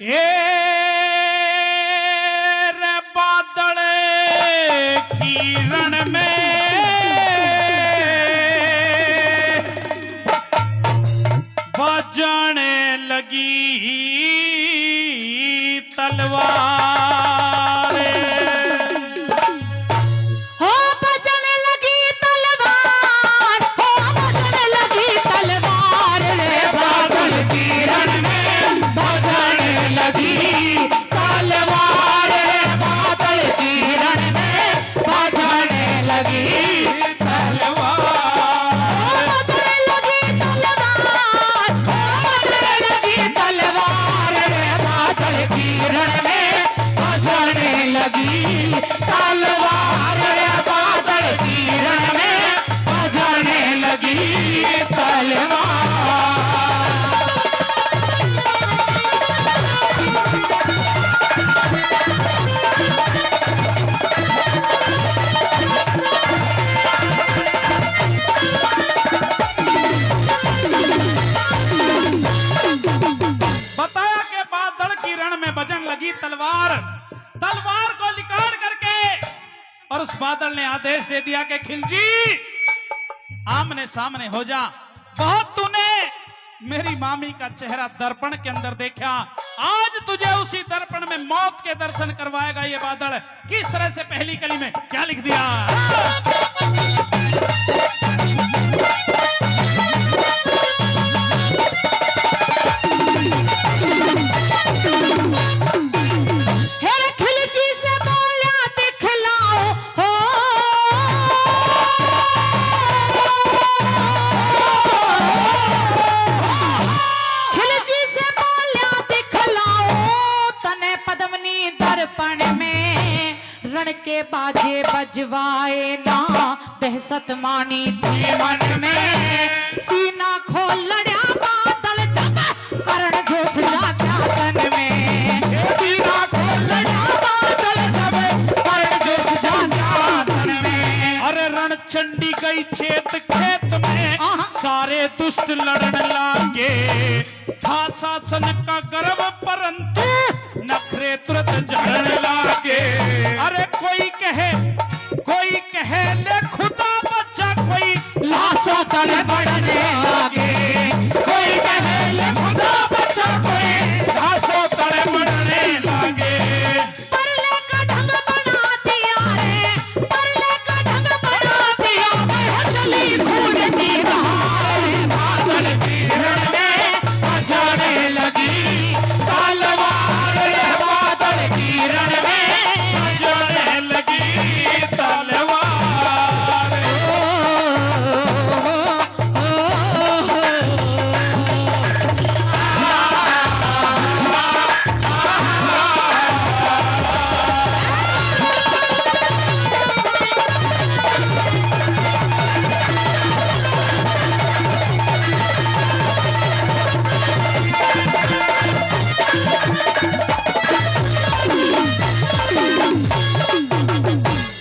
ये रे बादल किरण में बजने लगी तलवार हो बजने लगी तलवार, हो बजने लगी तलवार रे बादल किरण में बजने लगी तलवार रे बादल किरण में बजने लगी तलवार, बजने लगी तलवार, बजने लगी तलवार रे बादल किरण में बजने लगी तलवार रे बादल किरण में बजने लगी तलवार। बताया कि बादल की रण में बजन लगी तलवार। तलवार को निकाल करके और उस बादल ने आदेश दे दिया कि खिलजी आमने सामने हो जा। बहुत तूने मेरी मामी का चेहरा दर्पण के अंदर देखा, आज तुझे उसी दर्पण में मौत के दर्शन करवाएगा ये बादल। किस तरह से पहली कली में क्या लिख दिया? हेरे खिलजी से बोला दिखलाओ हो, खिलजी से बोला दिखलाओ तने पद्मनी दर्पण में रण के बाजे बजवाए ना दहशत मानी थी मन में। सीना खोल लड़ा बादल जब करण जोश जागा तन में, सीना खोल लड़ा बादल जब करण जोश जागा तन में। अरे रण चंडी गई छेत खेत में, सारे दुष्ट लड़न लागे। था शासन का गर्व परंतु नखरे तुरंत झड़न लागे। अरे कोई कहे ले खुदा बच्चा, कोई लाशों तले बढ़ने लागे, कोई कहे ले खुदा बच्चा, कोई घासों तले बढ़ने लागे। परले का ढंग बना दिया रे, परले का ढंग बना दिया। बह चली खून की धार, बादल किरण में बजने लगी तलवार रे बादल किरण में बजने लगी तलवार।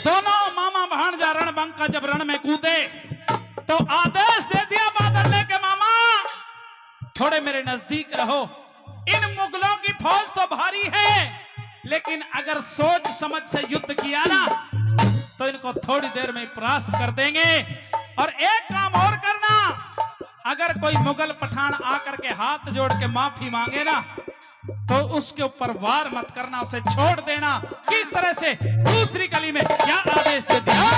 दोनों मामा भांजा रणबंका जब रण में कूदे तो आदेश दे दिया बादल ने कि मामा थोड़े मेरे नजदीक रहो। इन मुगलों की फौज तो भारी है, लेकिन अगर सोच समझ से युद्ध किया ना तो इनको थोड़ी देर में परास्त कर देंगे। और एक काम और करना, अगर कोई मुगल पठान आकर के हाथ जोड़ के माफी मांगे ना तो उसके ऊपर वार मत करना, उसे छोड़ देना। किस तरह से दूसरी कली में क्या आदेश दे दिया?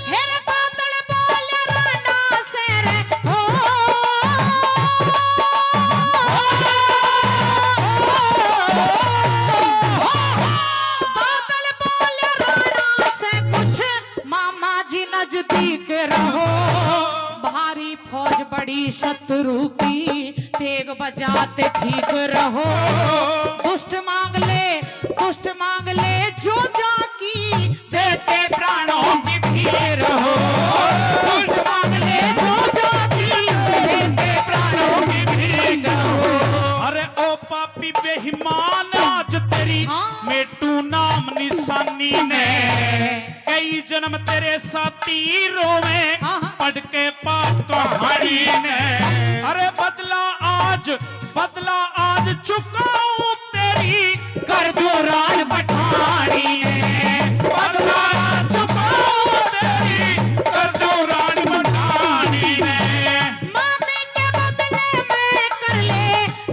हेरे बादल बोले राणा से रे हो, बादल बोले राणा से कुछ मामा जी नजदीक रहो। भारी फौज बड़ी शत्रु की तेग बजाते ठीक रहो। दुष्ट मांग ले जो जाकी देते प्राणों की भीड़ हो। दुष्ट मांग ले जो जाकी देते प्राणों की भीड़ हो। अरे ओ पापी बेईमान, आज तेरी मेटू नाम निशानी ने के कई जन्म तेरे साथी रोवे हाँ, हाँ। पढ़ के पाप कहानी ने। अरे बदला आज चुकाऊं तेरी कर दूं रान पठानी ने। बदला चुकाऊं तेरी कर दूं रान पठानी ने। मामी के बदले में कर ले,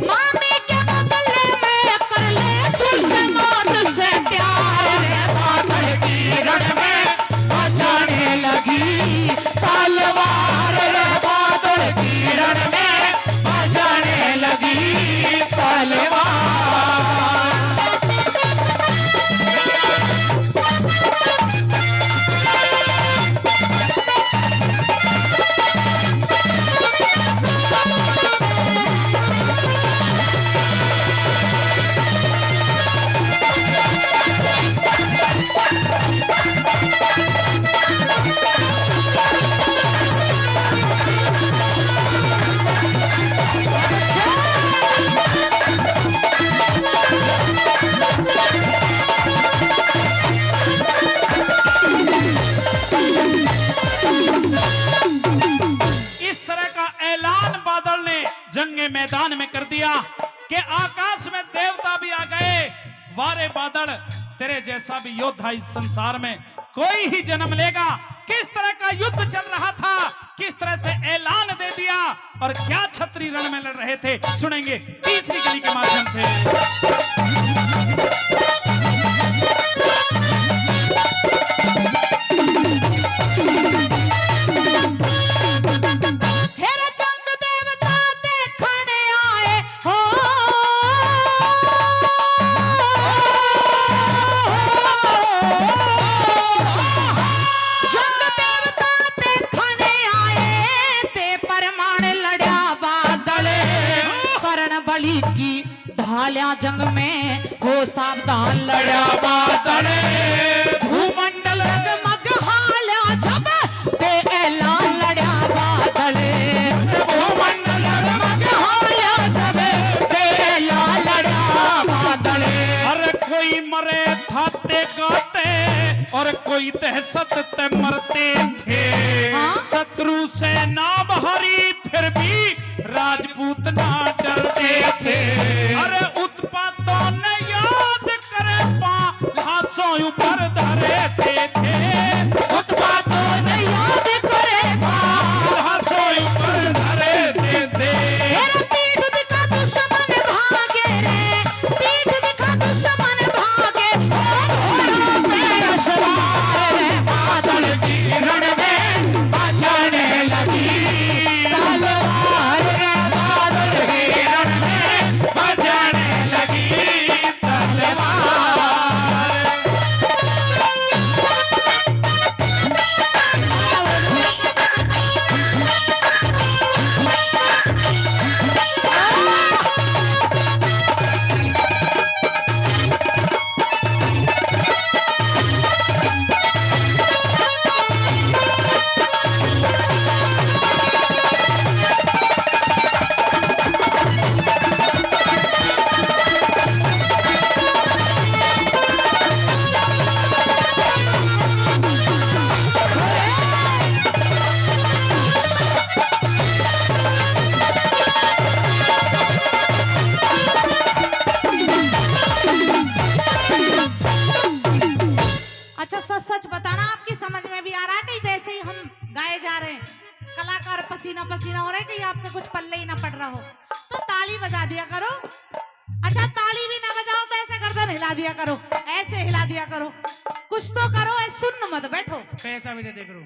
मामी के बदले में कर ले दुश्मन से प्यार रे। बादल की रण में बजाने लगी तलवार रे। बादल की रण में बजाने लगी तलवार। इस तरह का ऐलान बादल ने जंगे मैदान में कर दिया कि आकाश में देवता भी आ गए। वारे बादल, तेरे जैसा भी योद्धा इस संसार में कोई ही जन्म लेगा। किस तरह का युद्ध चल रहा था, किस तरह से ऐलान दे दिया और क्या छत्री रण में लड़ रहे थे, सुनेंगे तीसरी कड़ी के माध्यम से। फिर जंग देवता देखने आए हो। जंग देवता देखने आए ते परमाण लड़ा बादल। करण बलि की ढालिया जंग में हो सावधान लड़ा बादल। भूमंडल रगमग हाल्या जब ते ऐलान लड़ा बादल। भूमंडल रगमग हाल्या जब ते ऐलान लड़ा बादल। अरे कोई मरे थाते गाते और कोई दहशत ते मरते थे। हाँ? शत्रु से ना बहारी फिर भी राजपूत ना डरते थे। अरे उत्पातों ने याद करे हाथों ऊपर धरे थे। उत्पातों ने याद करे हाथों ऊपर धरे थे। तेरा पीठ दिखा दुश्मन भागे रे। पीठ दिखा दुश्मन भागे। घोड़ों पे सवार रे। बादल की रण में बजाने लगी तलवार रे। बादल की रण में बजाने लगी तलवार। अच्छा सच सच बताना, आपकी समझ में भी आ रहा है कहीं वैसे ही हम गाए जा रहे हैं, कलाकार पसीना पसीना हो रहे हैं, कहीं आपको कुछ पल्ले ही ना पड़ रहा हो तो ताली बजा दिया करो। अच्छा ताली भी ना बजाओ तो ऐसे गर्दन हिला दिया करो, ऐसे हिला दिया करो, कुछ तो करो, ऐसे सुन मत बैठो। पैसा भी दे दे करो,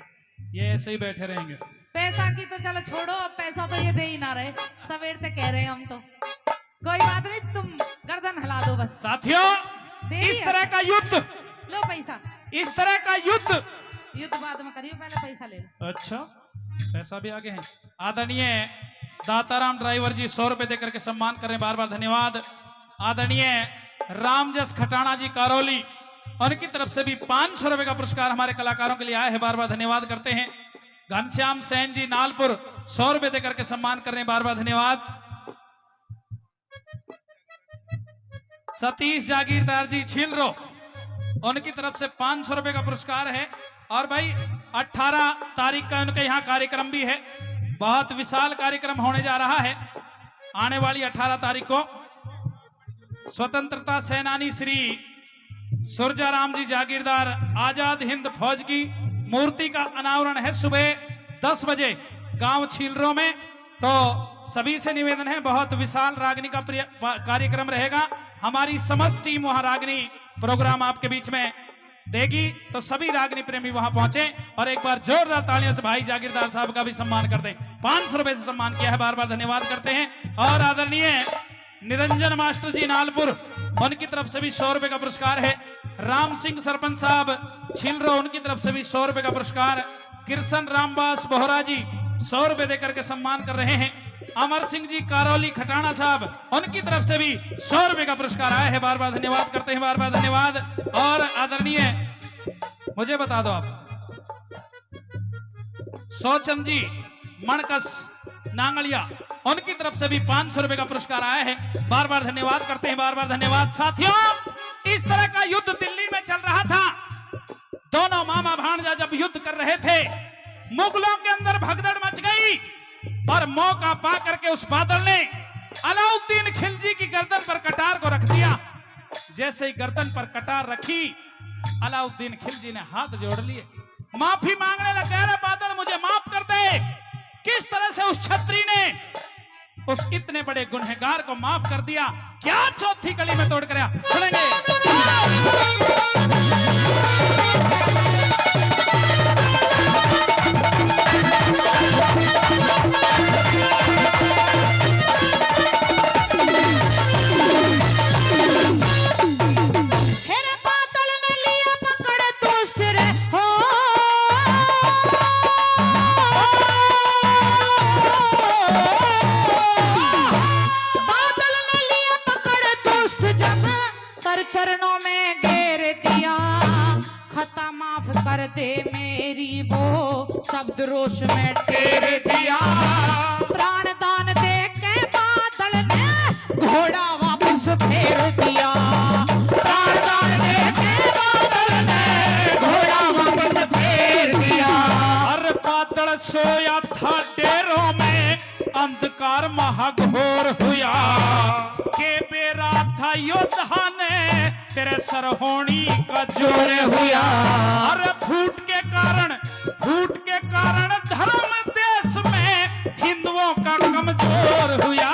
ये ऐसे ही बैठे रहेंगे। पैसा की तो चलो छोड़ो, अब पैसा तो ये दे ही ना रहे, सवेर से कह रहे हैं हम तो। कोई बात नहीं, तुम गर्दन हिला दो बस। साथियों, दे इस दिया। तरह का युद्ध, लो पैसा, इस तरह का युद्ध। युद्ध बाद में करियो, पहले पैसा ले लो। अच्छा, पैसा भी आगे है। आदरणीय दाताराम ड्राइवर जी 100 रुपए देकर के सम्मान कर रहे हैं, बार बार धन्यवाद। आदरणीय रामजस खटाना जी करौली, उनकी तरफ से भी 500 रुपए का पुरस्कार हमारे कलाकारों के लिए आया है, बार बार धन्यवाद करते हैं। घनश्याम सेन जी नालपुर 100 रुपए देकर के सम्मान कर रहे हैं, बार बार धन्यवाद। सतीश जागीरदार जी छिलरो, उनकी तरफ से 500 रुपए का पुरस्कार है, और भाई 18 तारीख का उनके यहाँ कार्यक्रम भी है, बहुत विशाल कार्यक्रम होने जा रहा है। आने वाली 18 तारीख को स्वतंत्रता सेनानी श्री सुरजाराम जी जागीरदार आजाद हिंद फौज की मूर्ति का अनावरण है सुबह 10 बजे गांव छीलरों में। तो सभी से निवेदन है, बहुत विशाल रागनी का कार्यक्रम रहेगा। हमारी समस्त टीम वहां रागनी प्रोग्राम आपके बीच में देगी, तो सभी रागनी प्रेमी वहां पहुंचे और एक बार जोरदार तालियों से भाई जागीरदार साहब का भी सम्मान कर दें। 500 रुपए से सम्मान किया है, बार बार धन्यवाद करते हैं। और आदरणीय निरंजन मास्टर जी नालपुर, उनकी तरफ से भी 100 रुपए का पुरस्कार है। राम सिंह सरपंच साहब छिलरो, उनकी तरफ से भी 100 रुपए का पुरस्कार। किरसन रामबास बोहरा जी 100 रुपए देकर के सम्मान कर रहे हैं। अमर सिंह जी करौली खटाना साहब, उनकी तरफ से भी 100 रुपए का पुरस्कार आया है, बार बार धन्यवाद करते हैं, बार बार धन्यवाद। और आदरणीय, मुझे बता दो आप, सौचंद जी मणकस नांगलिया, उनकी तरफ से भी 500 रुपए का पुरस्कार आया है, बार बार धन्यवाद करते हैं, बार बार धन्यवाद। साथियों, इस तरह का युद्ध दिल्ली में चल रहा था। दोनों मामा भांजा जब युद्ध कर रहे थे, मुगलों के अंदर भगदड़ मच गई और मौका पा करके उस बादल ने अलाउद्दीन खिलजी की गर्दन पर कटार को रख दिया। जैसे ही गर्दन पर कटार रखी, अलाउद्दीन खिलजी ने हाथ जोड़ लिए, माफी मांगने लगा, अरे बादल मुझे माफ कर दे। किस तरह से उस छत्री ने उस इतने बड़े गुनहगार को माफ कर दिया, क्या चौथी कड़ी में तोड़ कर सुनेंगे। चरणों में घेर दिया, खता माफ कर दे मेरी, वो शब्द रोष में टेर दिया। प्राण दान दे के बादल ने घोड़ा वापस फेर दिया। प्राण दान दे के बादल ने घोड़ा वापस फेर दिया। हर बादल सोया था डेरों में, अंधकार महाघोर हुआ, के बेरा था योद्धा ने तेरे सरहोनी का जोर हुआ। अरे फूट के कारण धर्म देश में हिंदुओं का कमजोर हुआ।